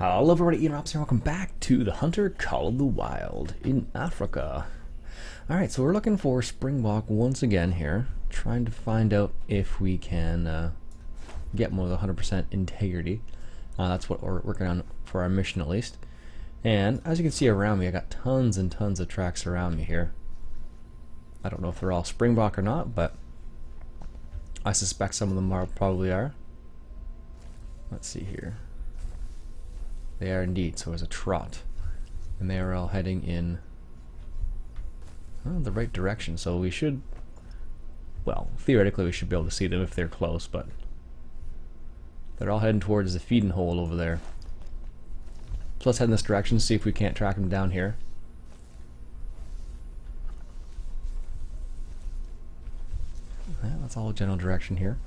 Hello everybody, Ian Robson here. Welcome back to the Hunter Call of the Wild in Africa. Alright, so we're looking for Springbok once again here, trying to find out if we can get more than 100% integrity. That's what we're working on for our mission at least. And as you can see around me, I got tons and tons of tracks around me here. I don't know if they're all Springbok or not, but I suspect some of them probably are. Let's see here. They are indeed, so it's a trot. And they are all heading in the right direction, so we should, well, theoretically we should be able to see them if they're close, but they're all heading towards the feeding hole over there. So let's head in this direction, see if we can't track them down here. Yeah, that's all general direction here.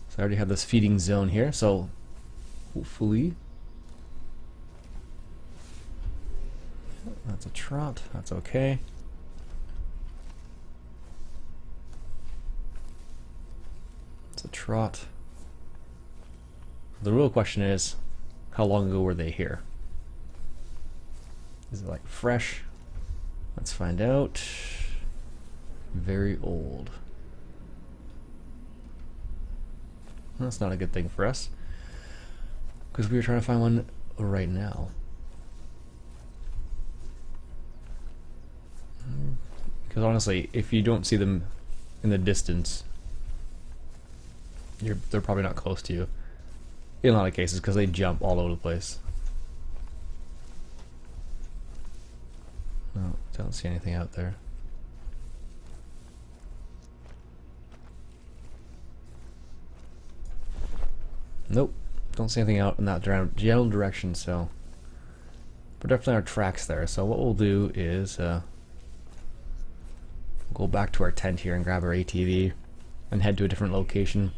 So I already have this feeding zone here, so hopefully that's a trot, that's okay. It's a trot. The real question is, how long ago were they here? Is it like fresh? Let's find out. Very old. That's not a good thing for us, because we were trying to find one right now. Because honestly, if you don't see them in the distance, they're probably not close to you. In a lot of cases, because they jump all over the place. No, don't see anything out there. Nope, don't see anything out in that general direction, so but definitely our tracks there. So what we'll do is go back to our tent here and grab our ATV and head to a different location,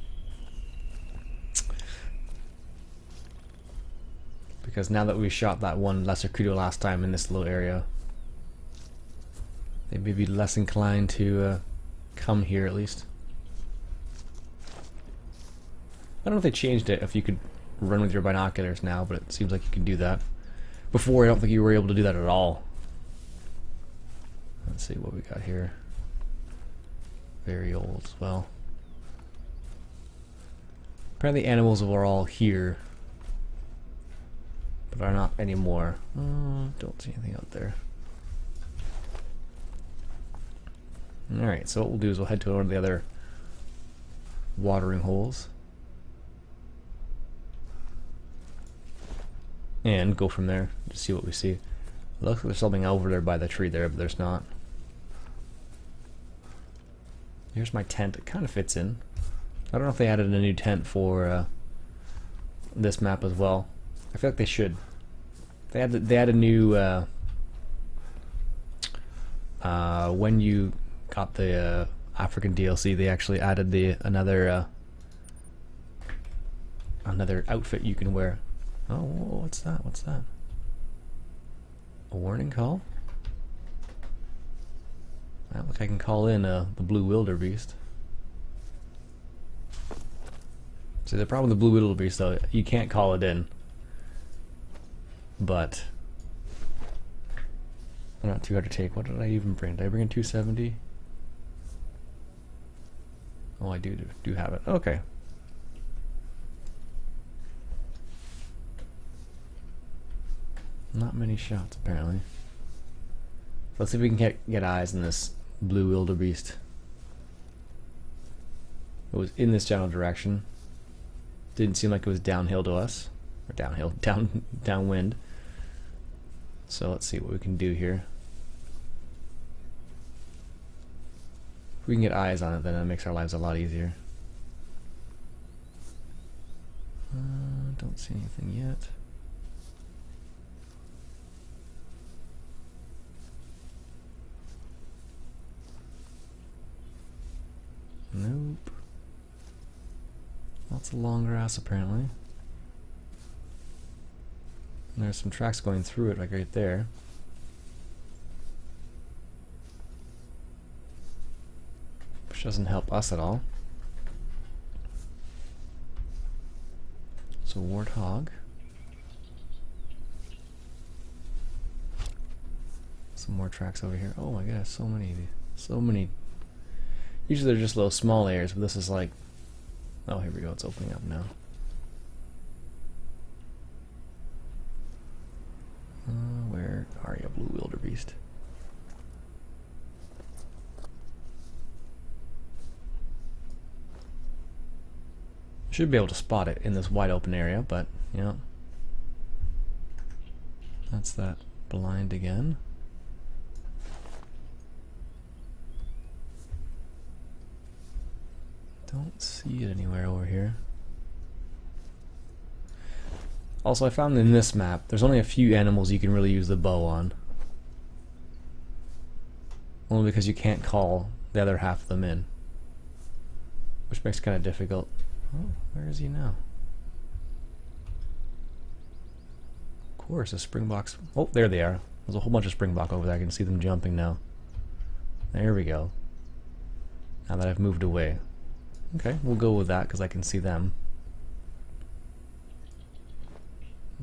because now that we shot that one lesser kudu last time in this little area, they may be less inclined to come here at least. I don't know if they changed it, if you could run with your binoculars now, but it seems like you can do that. Before, I don't think you were able to do that at all. Let's see what we got here. Very old as well. Apparently animals were all here, but are not anymore. Don't see anything out there. Alright, so what we'll do is we'll head to one of the other watering holes and go from there to see what we see. It looks like there's something over there by the tree there, but there's not. Here's my tent. It kind of fits in. I don't know if they added a new tent for this map as well. I feel like they should. They had a new when you got the African DLC, they actually added another outfit you can wear. Oh, what's that? What's that? A warning call? Well, look, I can call in the blue wildebeest. See, the problem with the blue wildebeest, though, you can't call it in. But they're not too hard to take. What did I even bring? Did I bring in 270? Oh, I do have it. Okay. Not many shots, apparently. Let's see if we can get eyes on this blue wildebeest. It was in this general direction. Didn't seem like it was downhill to us. Or downhill, downwind. So let's see what we can do here. If we can get eyes on it, then it makes our lives a lot easier. Don't see anything yet. Nope. Lots of long grass apparently. And there's some tracks going through it, like right there. Which doesn't help us at all. So warthog. some more tracks over here. Oh my gosh, so many, so many. Usually they're just little small areas, but this is like, oh, here we go, it's opening up now. Where are you, blue wildebeest? Should be able to spot it in this wide open area, but you know, that's that blind again. Don't see it anywhere over here. Also, I found in this map, there's only a few animals you can really use the bow on. Only because you can't call the other half of them in. Which makes it kind of difficult. Oh, where is he now? Of course, the Springboks. Oh, there they are. There's a whole bunch of Springbok over there. I can see them jumping now. There we go. Now that I've moved away. Okay, we'll go with that because I can see them.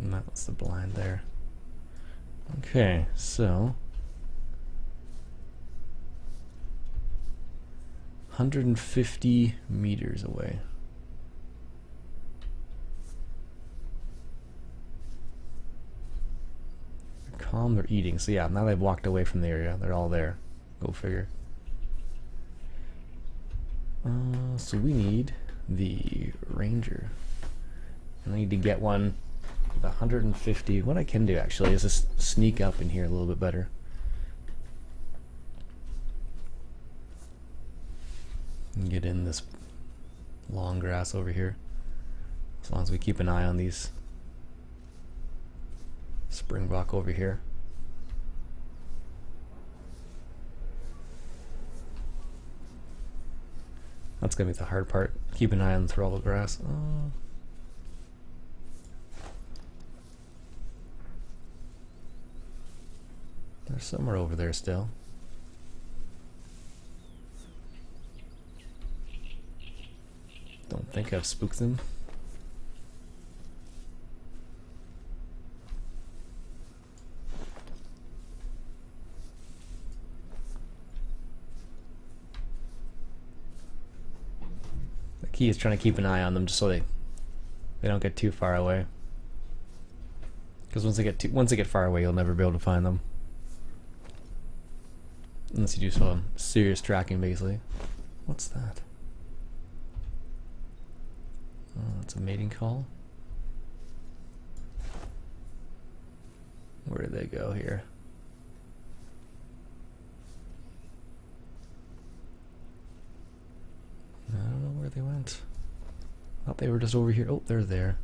And that's the blind there. Okay, so 150 meters away. They're calm, they're eating. So yeah, now they've walked away from the area. They're all there. Go figure. So we need the Ranger. And I need to get one with 150. What I can do actually is just sneak up in here a little bit better. And get in this long grass over here. As long as we keep an eye on these Springbok over here. That's gonna be the hard part. Keep an eye on through all the grass. Oh. There's somewhere over there still. Don't think I've spooked them. Key is trying to keep an eye on them just so they don't get too far away. Because once they get far away, you'll never be able to find them. Unless you do some serious tracking, basically. What's that? Oh, that's a mating call. Where did they go here? I don't know where they went. Thought they were just over here. Oh, they're there.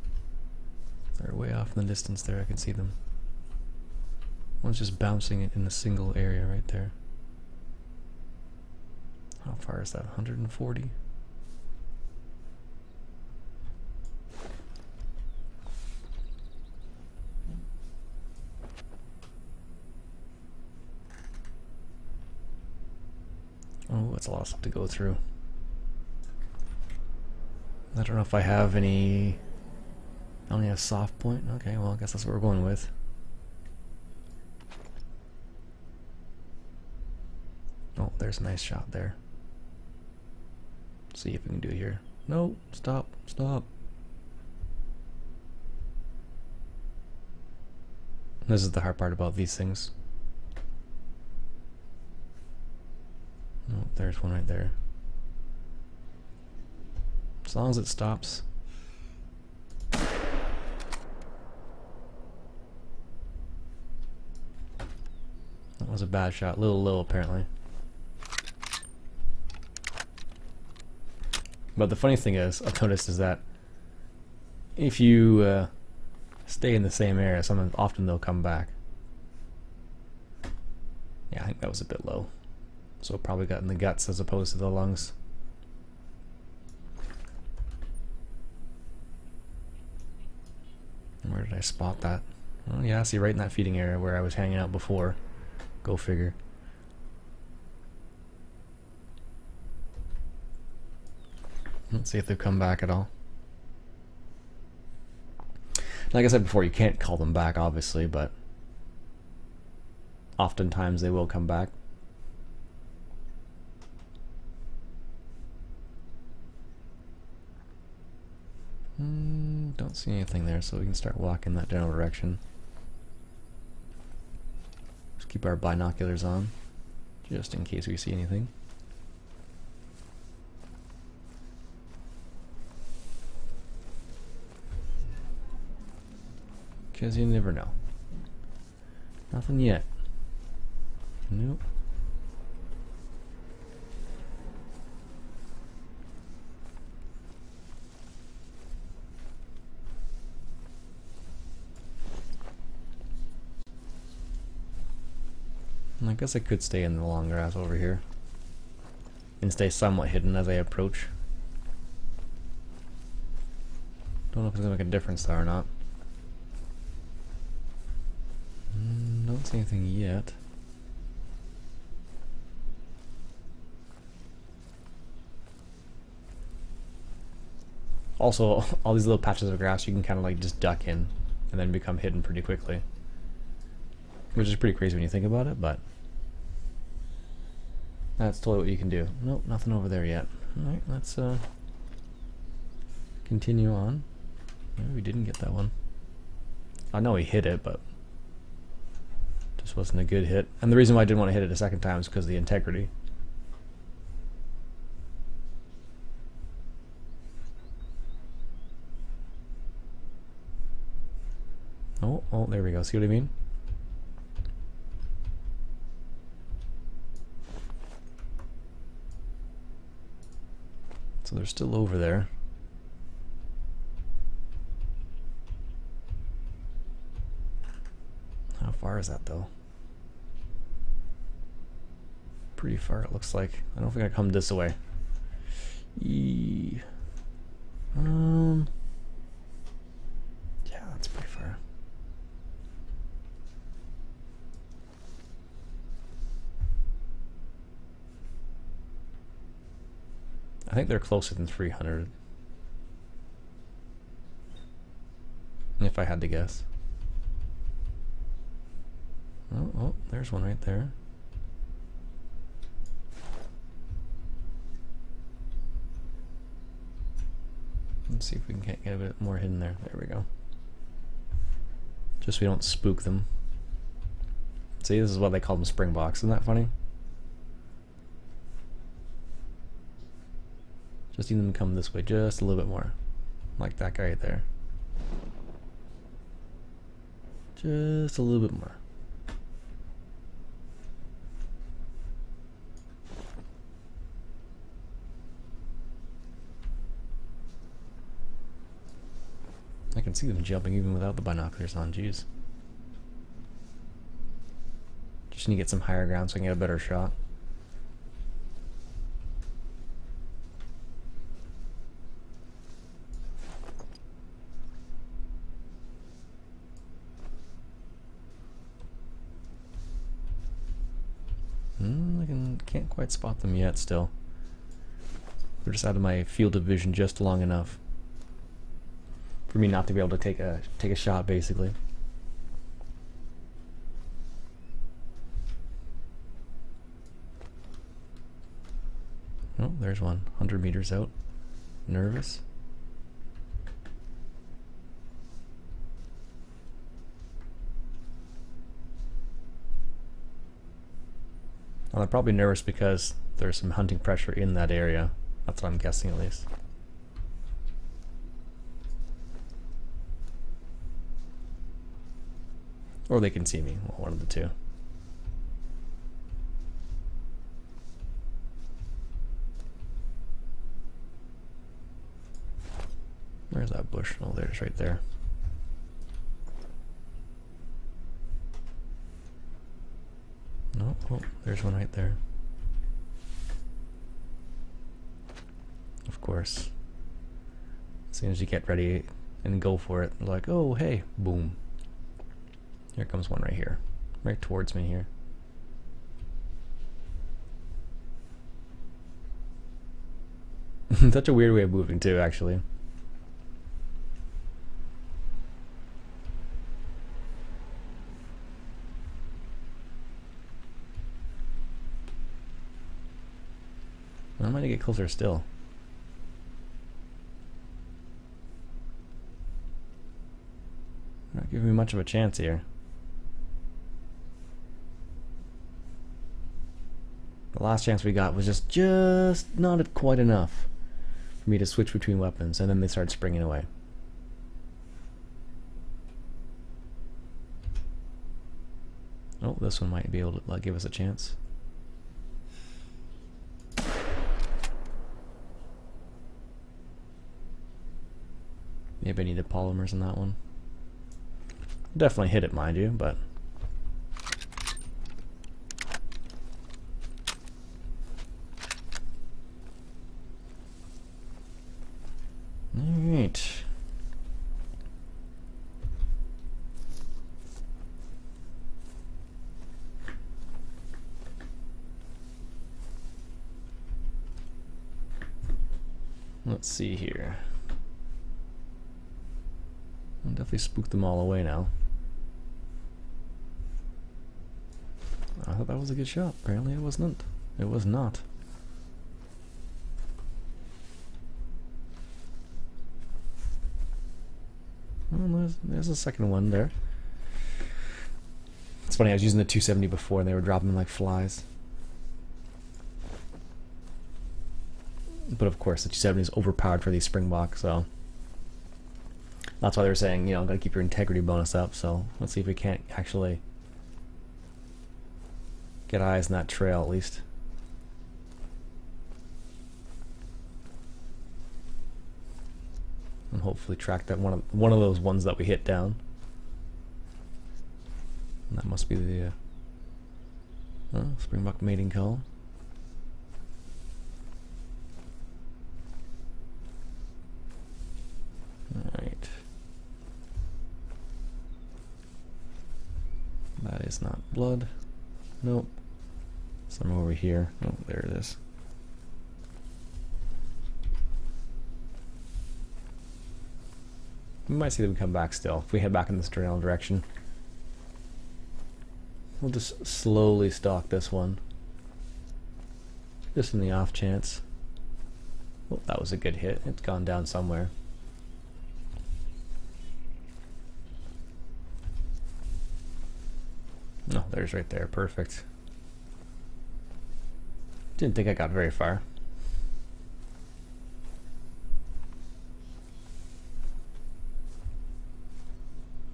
They're way off in the distance there. I can see them. One's just bouncing it in a single area right there. How far is that? 140? Oh, that's a lot of stuff to go through. I don't know if I have any. I only have soft point. Okay, well, I guess that's what we're going with. Oh, there's a nice shot there. See if we can do it here. No, stop, stop. This is the hard part about these things. Oh, there's one right there. As long as it stops. That was a bad shot. A little low, apparently. But the funny thing is, I've noticed is that if you stay in the same area, often they'll come back. Yeah, I think that was a bit low. So it probably got in the guts as opposed to the lungs. Where did I spot that? Oh yeah, see, right in that feeding area where I was hanging out before. Go figure. Let's see if they've come back at all. Like I said before, you can't call them back, obviously, but oftentimes they will come back. Don't see anything there, so we can start walking that general direction. Just keep our binoculars on, just in case we see anything. Because you never know. Nothing yet. Nope. I guess I could stay in the long grass over here and stay somewhat hidden as I approach. Don't know if it's gonna make a difference though or not. Don't see anything yet. Also, all these little patches of grass you can kind of like just duck in and then become hidden pretty quickly. Which is pretty crazy when you think about it, but that's totally what you can do. Nope, nothing over there yet. Alright, let's continue on. Maybe we didn't get that one. I know we hit it, but just wasn't a good hit. And the reason why I didn't want to hit it a second time is because of the integrity. Oh, there we go. See what I mean? So they're still over there. How far is that though? Pretty far it looks like. I don't think I come this way. Yeah, that's pretty far. I think they're closer than 300. If I had to guess. Oh, there's one right there. Let's see if we can get a bit more hidden there. There we go. Just so we don't spook them. See, this is what they call them, Springboks. Isn't that funny? Just need them to come this way just a little bit more. Like that guy right there. Just a little bit more. I can see them jumping even without the binoculars on, jeez. Just need to get some higher ground so I can get a better shot. Can't quite spot them yet still. They're just out of my field of vision just long enough for me not to be able to take a shot, basically. Oh, there's one. 100 meters out. Nervous. Well, they're probably nervous because there's some hunting pressure in that area. That's what I'm guessing, at least. Or they can see me. Well, one of the two. Where's that bush? Oh, there's right there. No, oh, there's one right there. Of course. As soon as you get ready and go for it, like, oh, hey, boom. Here comes one right here. Right towards me here. Such a weird way of moving too, actually. I might get closer still. Not giving me much of a chance here. The last chance we got was just not quite enough for me to switch between weapons, and then they started springing away. Oh, this one might be able to give us a chance. Maybe I needed polymers in that one. Definitely hit it, mind you, but... Alright. Let's see here. I'll definitely spook them all away now. I thought that was a good shot. Apparently it wasn't. It was not. Well, there's a second one there. It's funny, I was using the 270 before and they were dropping like flies. But of course the 270 is overpowered for these Springbok, so that's why they were saying, you know, gotta keep your integrity bonus up. So let's see if we can't actually get eyes on that trail at least. And hopefully track that one of those ones that we hit down. And that must be the Springbok mating call. Alright. That is not blood. Nope. Somewhere over here. Oh, there it is. We might see them come back still if we head back in this general direction. We'll just slowly stalk this one. Just in the off chance. Oh, that was a good hit. It's gone down somewhere. No, there's right there. Perfect. Didn't think I got very far.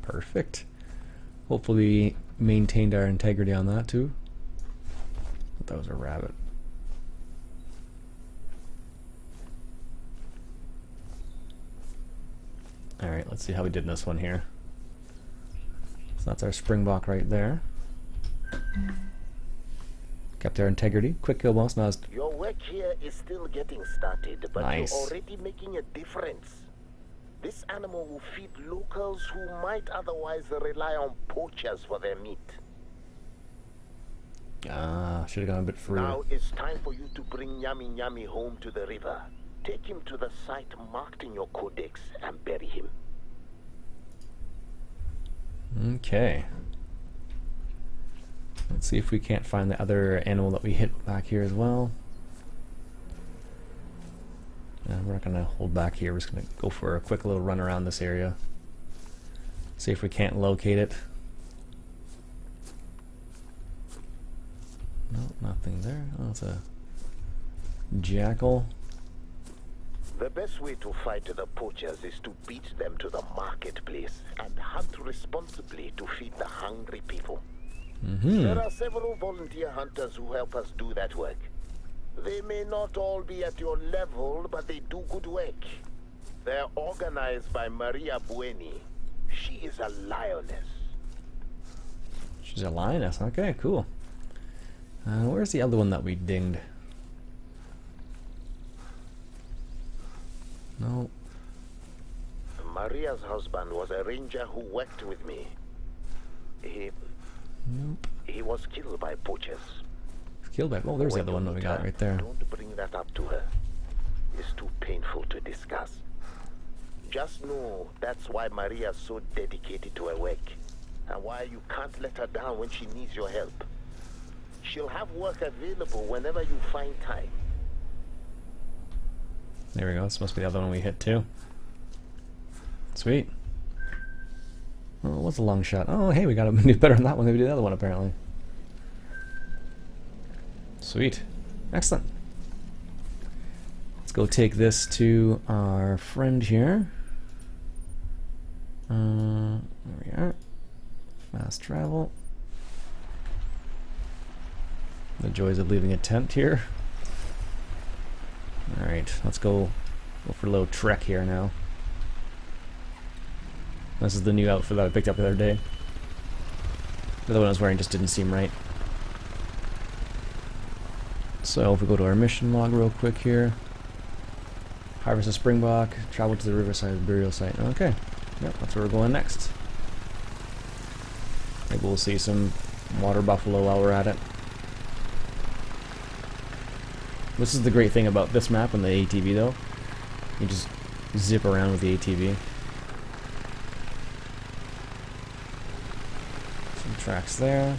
Perfect. Hopefully we maintained our integrity on that too. But that was a rabbit. Alright, let's see how we did in this one here. So that's our Springbok right there. Kept our integrity. Quick kill bonus. Now your work here is still getting started, but nice. You're already making a difference. This animal will feed locals who might otherwise rely on poachers for their meat. Ah, should have gone a bit further. Now it's time for you to bring Nyami Nyami home to the river. Take him to the site marked in your codex and bury him. Okay. Let's see if we can't find the other animal that we hit back here as well. We're not going to hold back here. We're just going to go for a quick little run around this area. See if we can't locate it. No, nothing there. Oh, it's a jackal. The best way to fight the poachers is to beat them to the marketplace and hunt responsibly to feed the hungry people. There are several volunteer hunters who help us do that work. They may not all be at your level, but they do good work. They're organized by Maria Bueni. She is a lioness. She's a lioness. Okay, cool. Where's the other one that we dinged? No. Maria's husband was a ranger who worked with me. He was killed by poachers. Killed by... Oh, there's the other one that we got right there. Don't bring that up to her. It's too painful to discuss. Just know that's why Maria's so dedicated to her work, and why you can't let her down when she needs your help. She'll have work available whenever you find time. There we go. This must be the other one we hit too. Sweet. Oh, what's a long shot? Oh, hey, we got to do better on that one than we did the other one, apparently. Sweet. Excellent. Let's go take this to our friend here. There we are. Fast travel. The joys of leaving a tent here. Alright, let's go for a little trek here now. This is the new outfit that I picked up the other day. The other one I was wearing just didn't seem right. So if we go to our mission log real quick here. Harvest a Springbok, travel to the riverside burial site. Okay, yep, that's where we're going next. Maybe we'll see some water buffalo while we're at it. This is the great thing about this map and the ATV though. You just zip around with the ATV. Some tracks there.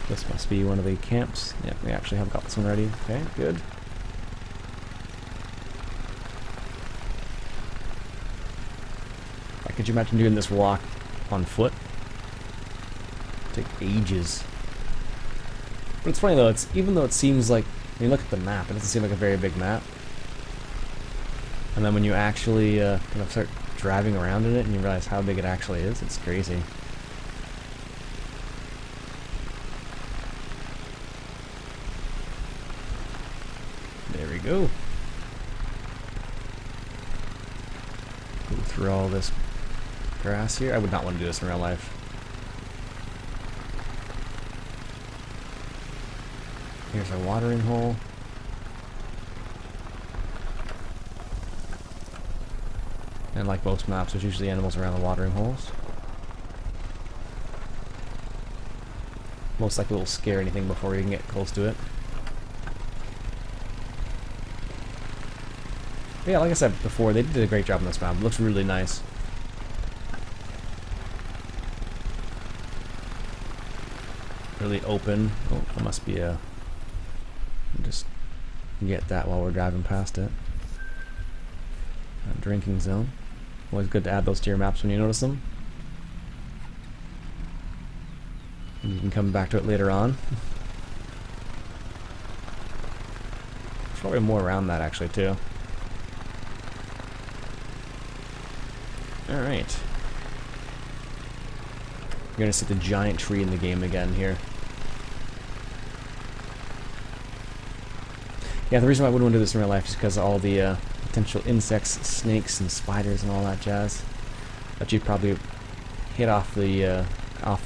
This must be one of the camps. Yeah, we actually have got this one ready. Okay, good. Could you imagine doing this walk on foot? It'd take ages. But it's funny though, it's even though it seems like, when you look at the map, it doesn't seem like a very big map. And then when you actually kind of start driving around in it and you realize how big it actually is, it's crazy. There we go. Go through all this grass here. I would not want to do this in real life. Here's our watering hole. And like most maps, there's usually animals around the watering holes. Most likely will scare anything before you can get close to it. But yeah, like I said before, they did a great job on this map. It looks really nice. Really open. Oh, there must be a... Just get that while we're driving past it. A drinking zone. Always good to add those to your maps when you notice them. And you can come back to it later on. There's probably more around that actually too. Alright. You're gonna see the giant tree in the game again here. Yeah, the reason why I wouldn't want to do this in real life is because all the potential insects, snakes, and spiders and all that jazz that you'd probably hit off the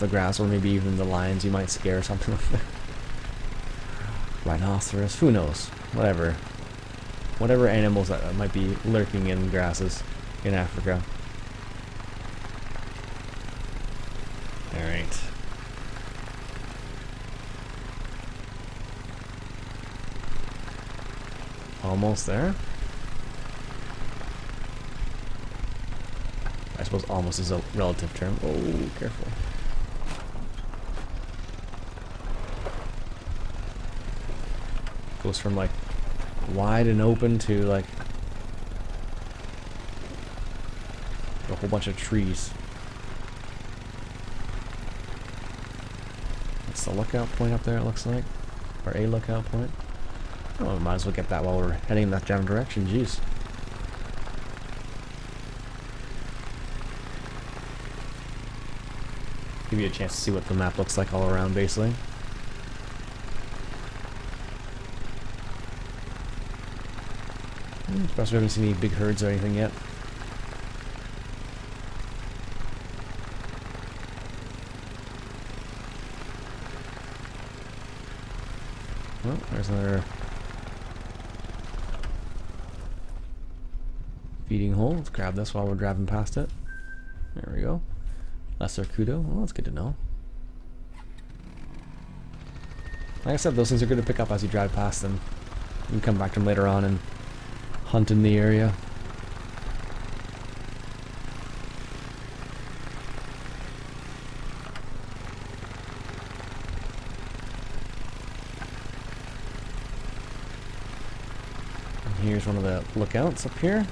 grass, or maybe even the lions you might scare or something like that. Rhinoceros, who knows? Whatever. Whatever animals that might be lurking in grasses in Africa. Alright. Almost there. I suppose almost is a relative term. Oh, careful. Goes from like wide and open to like a whole bunch of trees. That's the lookout point up there, it looks like. Or a lookout point. Oh, might as well get that while we're heading in that damn direction, jeez. Give you a chance to see what the map looks like all around, basically. Perhaps we haven't seen any big herds or anything yet. Oh, there's another feeding hole. Let's grab this while we're driving past it. There we go. Lesser Kudo. Well, that's good to know. Like I said, those things are good to pick up as you drive past them. You can come back to them later on and hunt in the area. Here's one of the lookouts up here.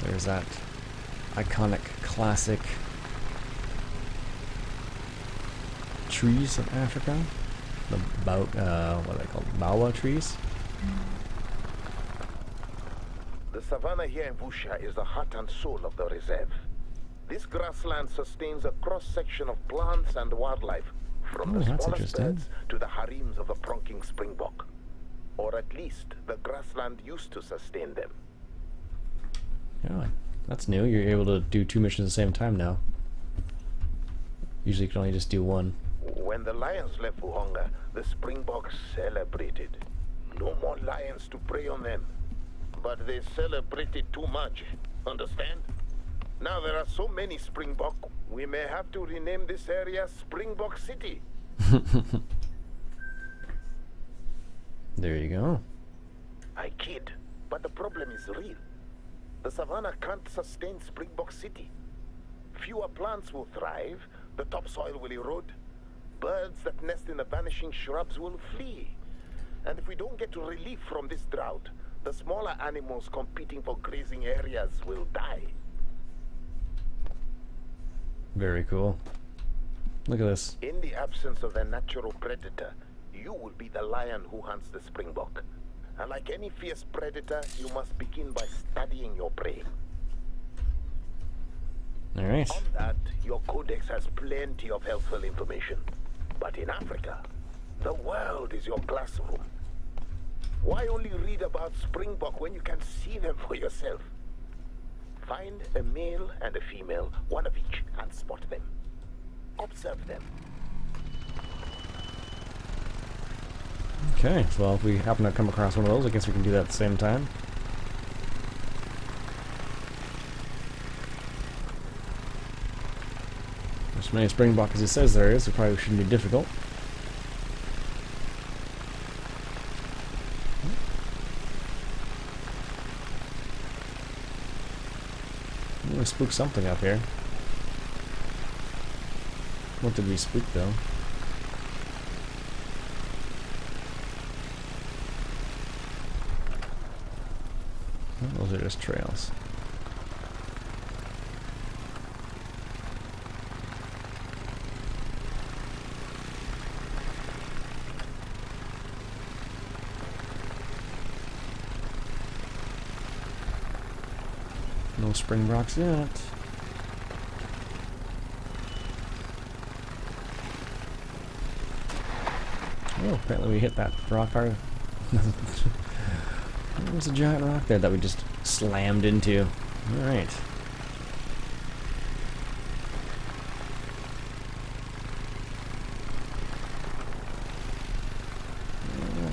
There's that iconic, classic trees of Africa. The what are they called? Bawa trees? The savannah here in Vusha is the heart and soul of the reserve. This grassland sustains a cross-section of plants and wildlife, from the smallest birds to the harems of the pronking Springbok. Or at least, the grassland used to sustain them. Yeah, that's new. You're able to do 2 missions at the same time now. Usually you can only just do one. When the lions left for hunger, the Springboks celebrated. No more lions to prey on them. But they celebrated too much, understand? Now there are so many Springbok, we may have to rename this area Springbok City. There you go. I kid, but the problem is real. The savannah can't sustain Springbok City. Fewer plants will thrive, the topsoil will erode, birds that nest in the vanishing shrubs will flee. And if we don't get relief from this drought, the smaller animals competing for grazing areas will die. Very cool. Look at this. In the absence of their natural predator, you will be the lion who hunts the Springbok. And like any fierce predator, you must begin by studying your prey. Alright. On that, your codex has plenty of helpful information. But in Africa, the world is your classroom. Why only read about Springbok when you can see them for yourself? Find a male and a female, one of each, and spot them. Observe them. Okay, so if we happen to come across one of those, I guess we can do that at the same time. As many Springbok as it says there is, it probably shouldn't be difficult. We spooked something up here. What did we spook though? Oh, those are just trails. No Springboks yet. Oh, apparently we hit that rock hard. There's a giant rock there that we just slammed into. Alright.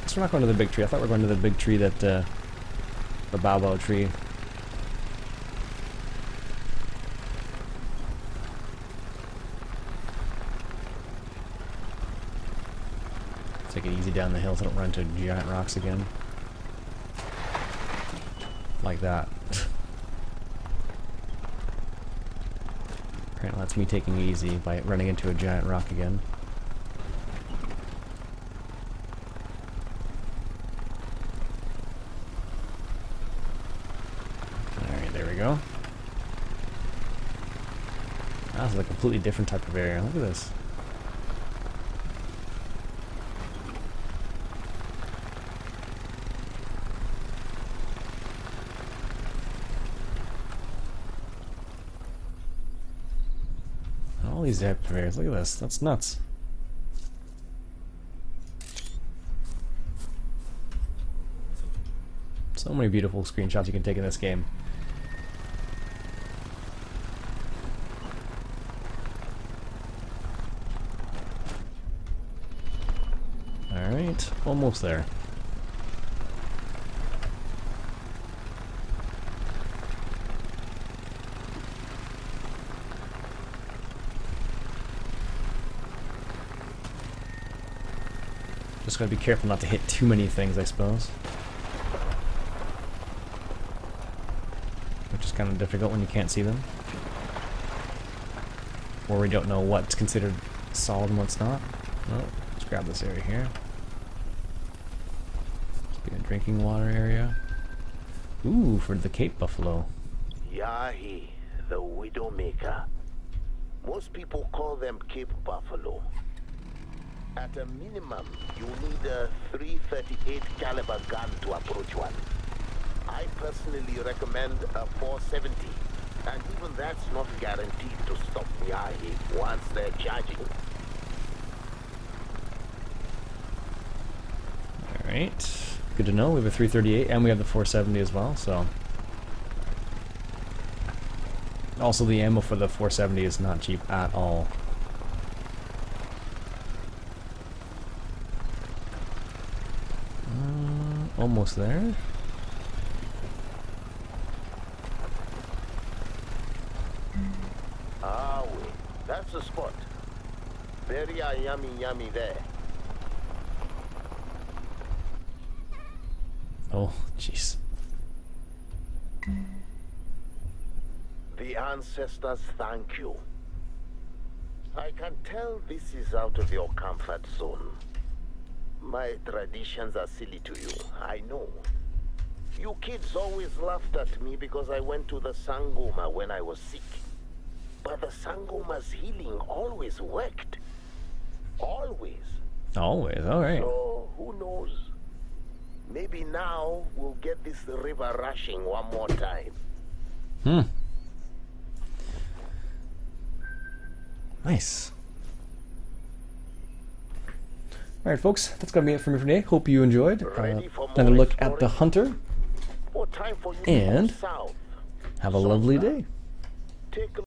So we're not going to the big tree. I thought we were going to the big tree that, the baobab tree. Take it easy down the hill so I don't run into giant rocks again. Like that. Apparently that's me taking it easy by running into a giant rock again. Alright, there we go. That's a completely different type of area. Look at this. All these types of areas. Look at this. That's nuts. So many beautiful screenshots you can take in this game. Alright, almost there. Just gotta be careful not to hit too many things, I suppose. Which is kind of difficult when you can't see them. Or we don't know what's considered solid and what's not. Oh, let's grab this area here. Let's be a drinking water area. Ooh, for the Cape Buffalo. Yahi, the Widowmaker. Most people call them Cape Buffalo. At a minimum, you need a 338 caliber gun to approach one. I personally recommend a 470, and even that's not guaranteed to stop Yahi once they're charging. Alright, good to know. We have a 338 and we have the 470 as well, so. Also, the ammo for the 470 is not cheap at all. Almost there. Ah, wait, that's the spot. Very yummy there. Oh, jeez. The ancestors thank you. I can tell this is out of your comfort zone. My traditions are silly to you, I know. You kids always laughed at me because I went to the Sangoma when I was sick. But the Sangoma's healing always worked. Always. Always, alright. So, who knows? Maybe now we'll get this river rushing one more time. Nice. Alright folks, that's going to be it for me for today. Hope you enjoyed. Another look at the Hunter. And have a lovely day.